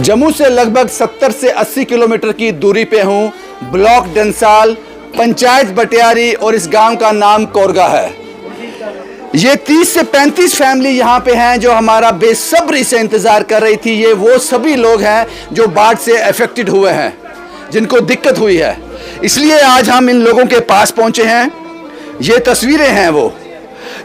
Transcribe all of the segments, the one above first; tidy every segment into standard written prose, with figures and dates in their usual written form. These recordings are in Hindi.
जम्मू से लगभग 70 से 80 किलोमीटर की दूरी पे हूँ। ब्लॉक डंसाल, पंचायत बटियारी और इस गांव का नाम कोरगा है। ये 30 से 35 फैमिली यहाँ पे हैं जो हमारा बेसब्री से इंतज़ार कर रही थी। ये वो सभी लोग हैं जो बाढ़ से अफेक्टेड हुए हैं, जिनको दिक्कत हुई है। इसलिए आज हम इन लोगों के पास पहुँचे हैं। ये तस्वीरें हैं वो,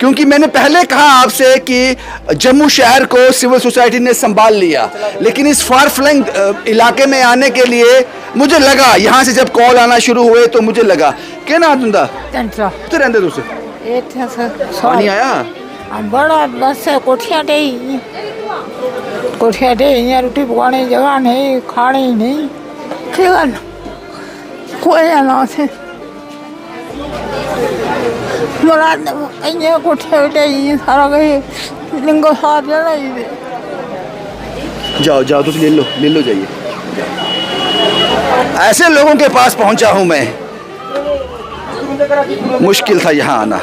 क्योंकि मैंने पहले कहा आपसे कि जम्मू शहर को सिविल सोसाइटी ने संभाल लिया, लेकिन इस फार फ्लंग इलाके में आने के लिए मुझे लगा, यहाँ से जब कॉल आना शुरू हुए तो मुझे लगा क्या ना तुंदा तो रहते दूसरे पानी आया बड़ा बस कोठिया डे रोटी पकाने जगह नहीं, खाने नहीं, कोई ना से सारा लिंगो साथ जाओ जाओ तुम ले लो जाइए। ऐसे लोगों के पास पहुंचा हूं मैं। मुश्किल था यहाँ आना।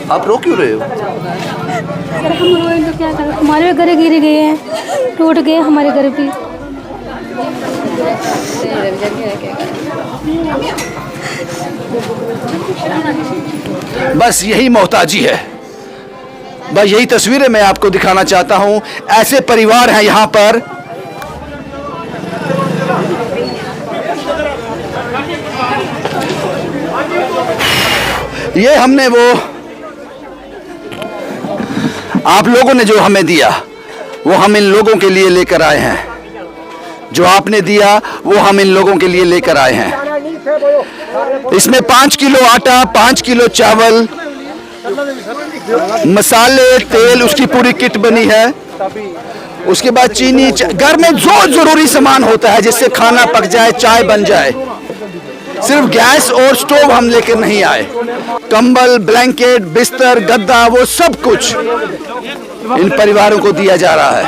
आप रो क्यों रहे हो? हम रोए तो क्या करें, हमारे घर गिर गए हैं, टूट गए हमारे घर भी। बस यही मोहताजी है, बस यही तस्वीरें मैं आपको दिखाना चाहता हूं। ऐसे परिवार हैं यहाँ पर। ये हमने वो आप लोगों ने जो हमें दिया वो हम इन लोगों के लिए लेकर आए हैं। जो आपने दिया वो हम इन लोगों के लिए लेकर आए हैं। इसमें 5 किलो आटा, 5 किलो चावल, मसाले, तेल, उसकी पूरी किट बनी है। उसके बाद चीनी, घर में जो जरूरी सामान होता है जिससे खाना पक जाए, चाय बन जाए। सिर्फ गैस और स्टोव हम लेकर नहीं आए। कंबल, ब्लैंकेट, बिस्तर, गद्दा, वो सब कुछ इन परिवारों को दिया जा रहा है।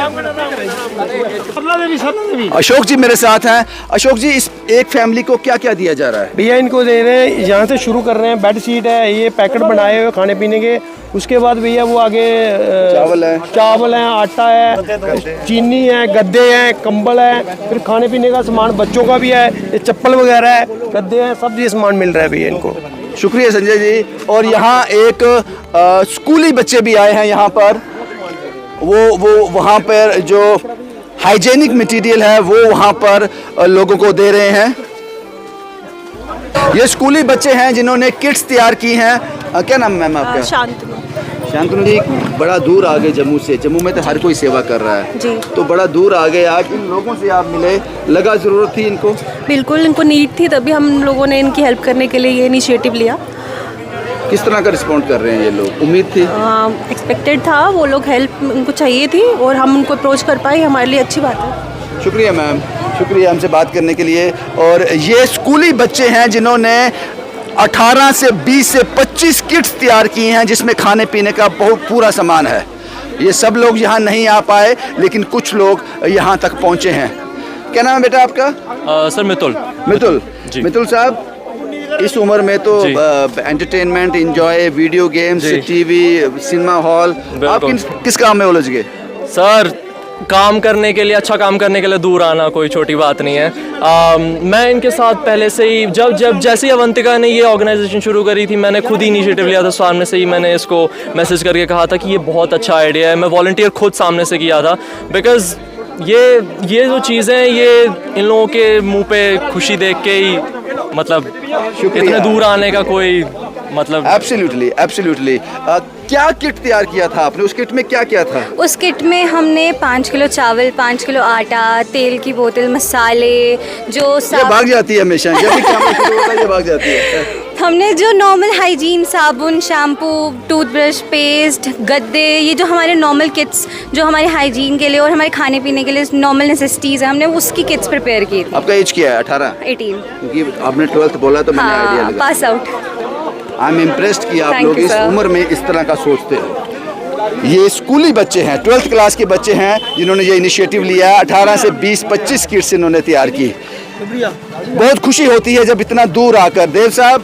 अशोक जी मेरे साथ हैं। अशोक जी, इस एक फैमिली को क्या क्या दिया जा रहा है? भैया इनको दे रहे हैं, यहाँ से शुरू कर रहे हैं। बेड शीट है, ये पैकेट बनाए हुए खाने पीने के। उसके बाद भैया वो आगे चावल है, आटा है, चीनी है, गद्दे हैं, कंबल है, फिर खाने पीने का सामान बच्चों का भी है, ये चप्पल वगैरह है, गद्दे हैं, सब ये सामान मिल रहा है भैया इनको। शुक्रिया संजय जी। और यहाँ एक स्कूली बच्चे भी आए हैं यहाँ पर। वो वहाँ पर जो हाइजेनिक मटेरियल है वो वहाँ पर लोगों को दे रहे हैं। ये स्कूली बच्चे हैं जिन्होंने किट्स तैयार की हैं। क्या नाम मैम आपका? शांतनु जी। बड़ा दूर आ गए जम्मू से। जम्मू में तो हर कोई सेवा कर रहा है जी, तो बड़ा दूर आ गए। आज इन लोगों से आप मिले, लगा जरूरत थी इनको? बिल्कुल, इनको नीड थी, तभी हम लोगों ने इनकी हेल्प करने के लिए ये इनिशिएटिव लिया। किस तरह का रिस्पॉन्ड कर रहे हैं ये लोग? उम्मीद थी? एक्सपेक्टेड था, वो लोग हेल्प उनको चाहिए थी और हम उनको अप्रोच कर पाए, हमारे लिए अच्छी बात है। शुक्रिया मैम, शुक्रिया हमसे बात करने के लिए। और ये स्कूली बच्चे हैं जिन्होंने 18 से 20 से 25 किट्स तैयार की हैं जिसमें खाने पीने का बहुत पूरा सामान है। ये सब लोग यहाँ नहीं आ पाए, लेकिन कुछ लोग यहाँ तक पहुँचे हैं। क्या नाम है बेटा आपका? सर मितुल। मितुल साहब, इस उम्र में तो entertainment, enjoy, video games, TV, cinema hall, आप किस काम में उलझ गए? सर काम करने के लिए, अच्छा काम करने के लिए दूर आना कोई छोटी बात नहीं है। मैं इनके साथ पहले से ही जब जैसे ही अवंतिका ने ये ऑर्गेनाइजेशन शुरू करी थी, मैंने खुद ही इनिशिएटिव लिया था। सामने से ही मैंने इसको मैसेज करके कहा था कि ये बहुत अच्छा आइडिया है। मैं वॉलंटियर खुद सामने से किया था, बिकॉज ये जो चीज़ें, ये इन लोगों के मुंह पे खुशी देख के ही, मतलब इतने दूर आने का कोई मतलब। एब्सोल्युटली। क्या किट तैयार किया था आपने? उस किट में क्या क्या था? उस किट में हमने 5 किलो चावल, 5 किलो आटा, तेल की बोतल, मसाले, जो ये भाग जाती है हमेशा, जब भी काम शुरू होता है ये भाग जाती है। हमने जो नॉर्मल हाइजीन, साबुन, शैम्पू, टूथब्रश, पेस्ट, गद्दे, ये जो हमारे नॉर्मल किट्स जो हमारे हाइजीन के लिए और हमारे खाने पीने के लिए नॉर्मल नेसेसिटीज़ है, हमने उसकी किट्स प्रिपेयर की थी। आपका एज क्या है? 18? 18। क्योंकि आपने 12th बोला तो मैंने आइडिया लगा। Pass out. I am impressed कि आप लोग इस उम्र में इस तरह का सोचते हैं। ये स्कूली बच्चे हैं, 12th क्लास के बच्चे हैं जिन्होंने ये इनिशिएटिव लिया। 18 से 20-25 किट्स इन्होंने तैयार की। बहुत खुशी होती है जब इतना दूर आकर। देव साहब,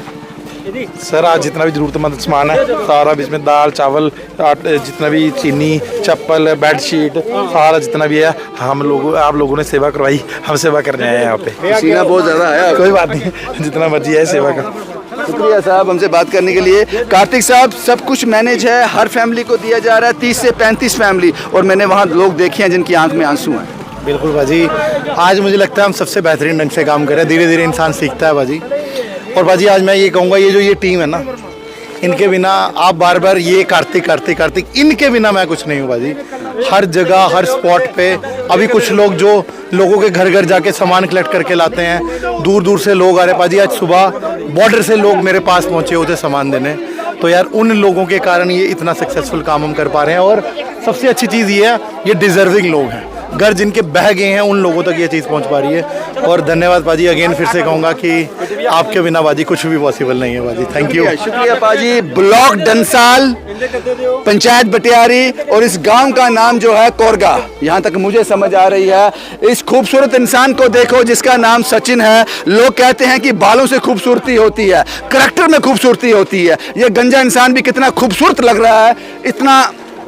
सर आज जितना भी ज़रूरतमंद सामान है सारा इसमें दाल चावल जितना भी चीनी चप्पल बेडशीट सारा जितना भी है हम लोग आप लोगों ने सेवा करवाई, हम सेवा करने आए हैं यहाँ पे। पसीना बहुत ज़्यादा आया। कोई बात नहीं, जितना मर्जी है सेवा कर। शुक्रिया साहब हमसे बात करने के लिए। कार्तिक साहब, सब कुछ मैनेज है, हर फैमिली को दिया जा रहा है, 30 से 35 फैमिली, और मैंने वहाँ लोग देखे हैं जिनकी आंख में आंसू हैं। बिल्कुल बाजी, आज मुझे लगता है हम सबसे बेहतरीन ढंग से काम कर रहे हैं। धीरे धीरे इंसान सीखता है बाजी। और बाजी आज मैं ये कहूँगा, ये जो ये टीम है ना, इनके बिना आप बार बार ये कार्तिक इनके बिना मैं कुछ नहीं हूँ बाजी। हर जगह हर स्पॉट पे अभी कुछ लोग जो लोगों के घर घर जाके सामान कलेक्ट करके लाते हैं, दूर दूर से लोग आ रहे हैं बाजी। आज सुबह बॉर्डर से लोग मेरे पास पहुँचे होते सामान देने, तो यार उन लोगों के कारण ये इतना सक्सेसफुल काम हम कर पा रहे हैं। और सबसे अच्छी चीज़ ये है, ये डिजर्विंग लोग हैं, घर जिनके बह गए हैं उन लोगों तक ये चीज़ पहुंच पा रही है। और धन्यवाद बाजी, अगेन फिर से कहूँगा कि आपके बिना बाजी कुछ भी पॉसिबल नहीं है बाजी। Thank you. शुक्रिया बाजी। ब्लॉक डंसाल, पंचायत बटियारी, और इस गांव का नाम जो है कोरगा, यहाँ तक मुझे समझ आ रही है। इस खूबसूरत इंसान को देखो जिसका नाम सचिन है। लोग कहते हैं कि बालों से खूबसूरती होती है, करैक्टर में खूबसूरती होती है। ये गंजा इंसान भी कितना खूबसूरत लग रहा है,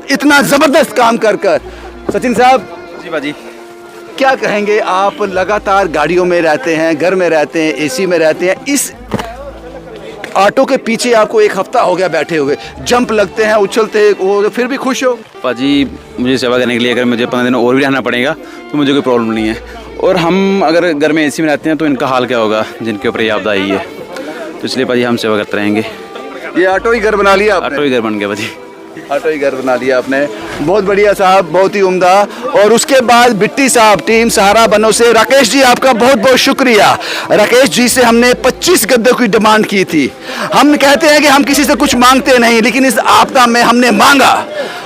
इतना ज़बरदस्त काम कर कर। सचिन साहब जी बाजी, क्या कहेंगे? आप लगातार गाड़ियों में रहते हैं, घर में रहते हैं, एसी में रहते हैं, इस ऑटो के पीछे आपको एक हफ्ता हो गया बैठे हुए, जंप लगते हैं, उछलते हो, फिर भी खुश हो? बाजी मुझे सेवा करने के लिए अगर मुझे 15 दिन और भी रहना पड़ेगा तो मुझे कोई प्रॉब्लम नहीं है। और हम अगर घर में एसी में रहते हैं तो इनका हाल क्या होगा जिनके ऊपर ये आपदा आई है, तो इसलिए बाजी हम सेवा करते रहेंगे। ये ऑटो ही घर बना लिया आपने? ऑटो ही घर बन गया बाजी, ऑटो ही घर बना लिया आपने। बहुत बढ़िया साहब, बहुत ही उम्दा। और उसके बाद बिट्टी साहब, टीम सहारा बनो से। राकेश जी आपका बहुत बहुत शुक्रिया। राकेश जी से हमने 25 गद्दों की डिमांड की थी। हम कहते हैं कि हम किसी से कुछ मांगते नहीं, लेकिन इस आपदा में हमने मांगा।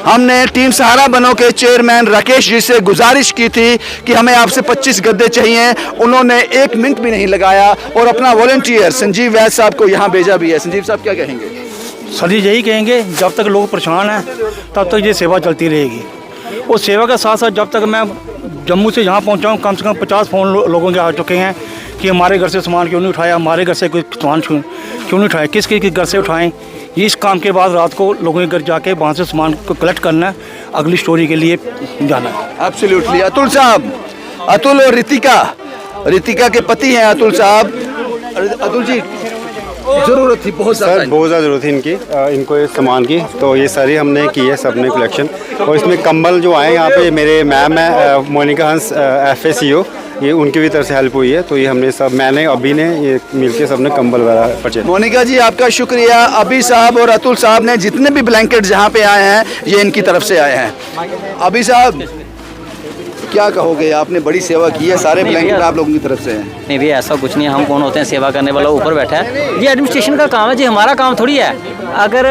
हमने टीम सहारा बनो के चेयरमैन राकेश जी से गुजारिश की थी कि हमें आपसे 25 गद्दे चाहिए। उन्होंने 1 मिनट भी नहीं लगाया और अपना वॉलंटियर संजीव वैद साहब को यहाँ भेजा भी है। संजीव साहब क्या कहेंगे? सर जी यही कहेंगे, जब तक लोग परेशान हैं तब तक ये सेवा चलती रहेगी। और सेवा के साथ साथ जब तक मैं जम्मू से यहाँ पहुँचा हूँ, कम से कम 50 फ़ोन लोगों के आ चुके हैं कि हमारे घर से सामान क्यों नहीं उठाया, हमारे घर से कोई सामान क्यों नहीं उठाया, किस घर से उठाएं। ये इस काम के बाद रात को लोगों के घर जाके वहाँ से सामान को कलेक्ट करना है, अगली स्टोरी के लिए जाना है। एब्सोल्युटली। अतुल साहब, अतुल और रितिका के पति हैं अतुल साहब। अतुल जी, ज़रूरत थी बहुत ज़्यादा ज़रूरत थी इनको ये सामान की, तो ये सारी हमने की है सबने कलेक्शन। और इसमें कंबल जो आए यहाँ पे मेरे मैम है मोनिका हंस FACO, ये उनकी भी तरफ से हेल्प हुई है। तो ये हमने सब, मैंने अभी ने ये मिलके सबने कंबल वगैरह परचेज। मोनिका जी आपका शुक्रिया। अभी साहब और अतुल साहब ने जितने भी ब्लैंकेट जहाँ पे आए हैं ये इनकी तरफ से आए हैं। अभी साहब क्या कहोगे? आपने बड़ी सेवा की है, सारे ब्लैंकेट आप लोगों की तरफ से हैं। नहीं भैया ऐसा कुछ नहीं है, हम कौन होते हैं सेवा करने वाला ऊपर बैठा है। ये एडमिनिस्ट्रेशन का काम है जी, हमारा काम थोड़ी है। अगर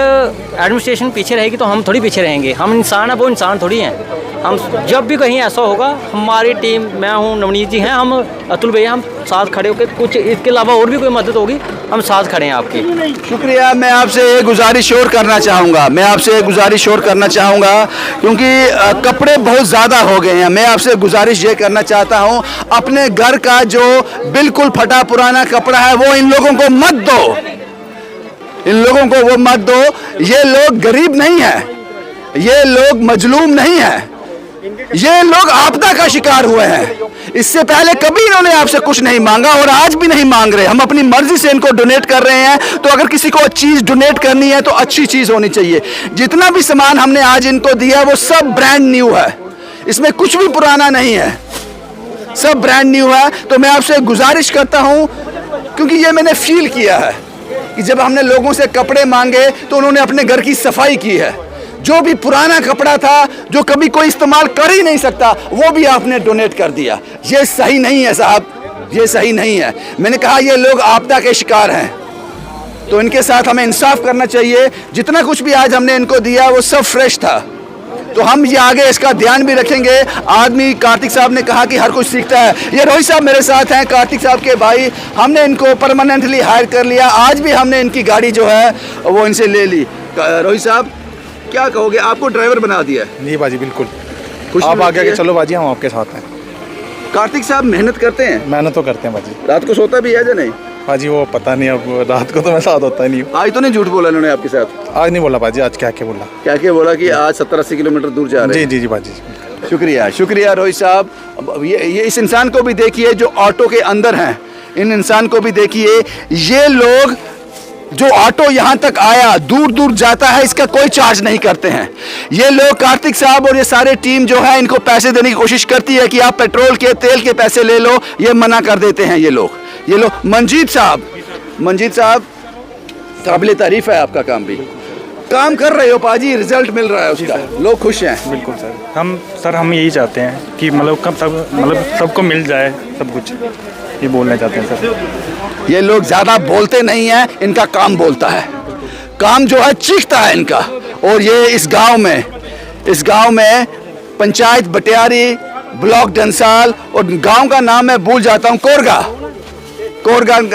एडमिनिस्ट्रेशन पीछे रहेगी तो हम थोड़ी पीछे रहेंगे। हम इंसान हैं, वो इंसान थोड़ी हैं। हम जब भी कहीं ऐसा होगा, हमारी टीम, मैं हूँ, नवनीत जी हैं, हम अतुल भैया, हम साथ खड़े होकर, कुछ इसके अलावा और भी कोई मदद होगी हम साथ खड़े हैं आपकी। शुक्रिया। मैं आपसे एक गुजारिश और करना चाहूँगा, क्योंकि कपड़े बहुत ज़्यादा हो गए हैं। मैं आपसे गुजारिश ये करना चाहता हूँ, अपने घर का जो बिल्कुल फटा पुराना कपड़ा है वो इन लोगों को मत दो, ये लोग गरीब नहीं है, ये लोग मजलूम नहीं है, ये लोग आपदा का शिकार हुए हैं। इससे पहले कभी इन्होंने आपसे कुछ नहीं मांगा और आज भी नहीं मांग रहे। हम अपनी मर्जी से इनको डोनेट कर रहे हैं, तो अगर किसी को चीज़ डोनेट करनी है तो अच्छी चीज़ होनी चाहिए। जितना भी सामान हमने आज इनको दिया वो सब ब्रांड न्यू है, इसमें कुछ भी पुराना नहीं है, सब ब्रांड न्यू है। तो मैं आपसे गुजारिश करता हूँ, क्योंकि ये मैंने फील किया है कि जब हमने लोगों से कपड़े मांगे तो उन्होंने अपने घर की सफाई की है। जो भी पुराना कपड़ा था, जो कभी कोई इस्तेमाल कर ही नहीं सकता, वो भी आपने डोनेट कर दिया। ये सही नहीं है साहब, ये सही नहीं है। मैंने कहा ये लोग आपदा के शिकार हैं, तो इनके साथ हमें इंसाफ करना चाहिए। जितना कुछ भी आज हमने इनको दिया वो सब फ्रेश था, तो हम ये आगे इसका ध्यान भी रखेंगे। आदमी, कार्तिक साहब ने कहा कि हर कुछ सीखता है। ये रोहित साहब मेरे साथ हैं, कार्तिक साहब के भाई। हमने इनको परमानेंटली हायर कर लिया। आज भी हमने इनकी गाड़ी जो है वो इनसे ले ली। रोहित साहब क्या कहोगे? आपको ड्राइवर बना दिया है? नहीं बाजी, बिल्कुल आप आगे आगे चलो बाजी, हम आपके साथ हैं। कार्तिक साहब मेहनत करते हैं? मेहनत तो करते हैं बाजी। रात को सोता भी है या नहीं? पाजी वो पता नहीं, अब रात को तो मैं साथ होता ही नहीं हूँ। आज तो नहीं झूठ बोला इन्होंने आपके साथ? आज नहीं बोला पाजी, आज क्या क्या बोला? क्या बोला कि आज 70-80 किलोमीटर दूर जा रहे हैं? जी पाजी। शुक्रिया शुक्रिया रोहित साहब। अब ये इस इंसान को भी देखिए जो ऑटो के अंदर हैं, इन इंसान को भी देखिए। ये लोग जो ऑटो यहाँ तक आया, दूर दूर जाता है, इसका कोई चार्ज नहीं करते हैं ये लोग। कार्तिक साहब और ये सारे टीम जो है इनको पैसे देने की कोशिश करती है कि आप पेट्रोल के तेल के पैसे ले लो, ये मना कर देते हैं ये लोग। मंजीत साहब काबिल तारीफ है आपका काम भी। काम कर रहे हो पाजी, रिजल्ट मिल रहा है उसका, लोग खुश हैं। बिल्कुल सर, हम यही चाहते हैं कि मतलब सबको मिल जाए सब कुछ, ये बोलना चाहते हैं सर। ये लोग ज़्यादा बोलते नहीं हैं, इनका काम बोलता है, काम जो है चीखता है इनका। और ये इस गांव में पंचायत बटियारी, ब्लॉक डंसाल, और गांव का नाम मैं भूल जाता हूँ, कोरगा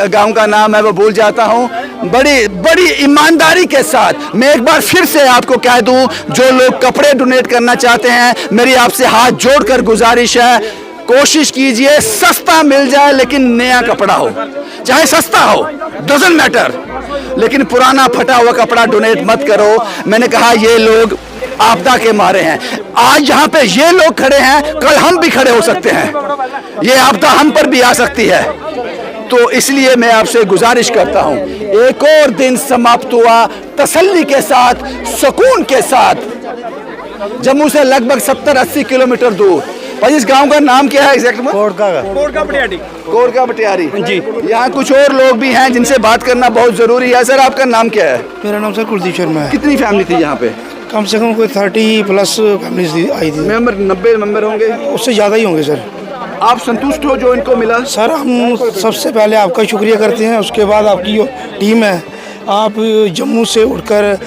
गांव का नाम है वो भूल जाता हूँ। बड़ी ईमानदारी के साथ मैं एक बार फिर से आपको कह दूं, जो लोग कपड़े डोनेट करना चाहते हैं, मेरी आपसे हाथ जोड़कर गुजारिश है, कोशिश कीजिए सस्ता मिल जाए लेकिन नया कपड़ा हो, चाहे सस्ता हो, डजंट मैटर, लेकिन पुराना फटा हुआ कपड़ा डोनेट मत करो। मैंने कहा ये लोग आपदा के मारे हैं, आज यहाँ पे ये लोग खड़े हैं, कल हम भी खड़े हो सकते हैं, ये आपदा हम पर भी आ सकती है। तो इसलिए मैं आपसे गुजारिश करता हूँ, एक और दिन समाप्त हुआ तसल्ली के साथ, सुकून के साथ। जम्मू से लगभग 70-80 किलोमीटर दूर। भाई इस गांव का नाम क्या है एग्जैक्ट में? कोरगा बटियारी जी। यहाँ कुछ और लोग भी हैं जिनसे बात करना बहुत जरूरी है। सर आपका नाम क्या है? मेरा नाम सर कुलदीप शर्मा है। कितनी फैमिली थी यहाँ पे? कम से कम कोई 30+ फैमिली आई थी। 90 मेंबर होंगे, उससे ज़्यादा ही होंगे सर। आप संतुष्ट हो जो इनको मिला? सर हम सबसे पहले आपका शुक्रिया करते हैं, उसके बाद आपकी जो टीम है, आप जम्मू से उठकर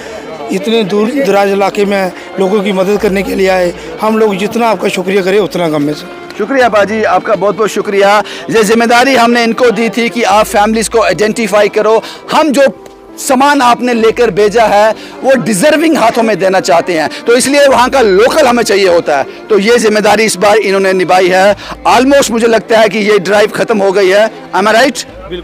इतने दूर दराज इलाके में लोगों की मदद करने के लिए आए। हम लोग जितना आपका शुक्रिया करें उतना कम है सर। शुक्रिया बाजी, आपका बहुत बहुत शुक्रिया। ये जिम्मेदारी हमने इनको दी थी कि आप फैमिलीज़ को आइडेंटिफाई करो। हम जो सामान आपने लेकर भेजा है वो डिजर्विंग हाथों में देना चाहते हैं, तो इसलिए वहाँ का लोकल हमें चाहिए होता है। तो ये जिम्मेदारी इस बार इन्होंने निभाई है। ऑलमोस्ट मुझे लगता है कि ये ड्राइव खत्म हो गई है। Am I right? ये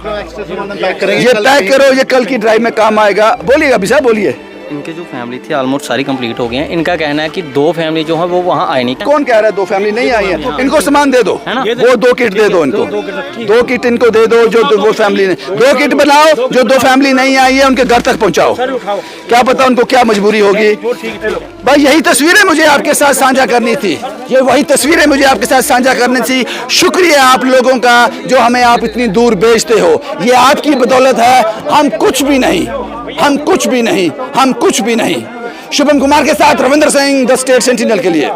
पैक करो, ये कल की ड्राइव में काम आएगा। बोलिएगा अभी साहब, बोलिए। इनके जो फैमिली थी ऑलमोस्ट सारी कंप्लीट हो गई हैं। इनका कहना है कि 2 फैमिली जो है वो वहाँ आई नहीं। कौन कह रहा है 2 फैमिली नहीं आई है? इनको सामान दे दो, वो 2 किट दे दो इनको, 2 किट इनको दे दो जो वो फैमिली ने। 2 किट बनाओ, जो 2 फैमिली नहीं आई है उनके घर तक पहुँचाओ। क्या पता उनको क्या मजबूरी होगी। भाई यही तस्वीरें मुझे आपके साथ साझा करनी थी, ये वही तस्वीरें मुझे आपके साथ साझा करनी थी। शुक्रिया आप लोगों का जो हमें आप इतनी दूर भेजते हो, ये आपकी बदौलत है। हम कुछ भी नहीं। शुभम कुमार के साथ Ravindra Singh, the state sentinel के लिए।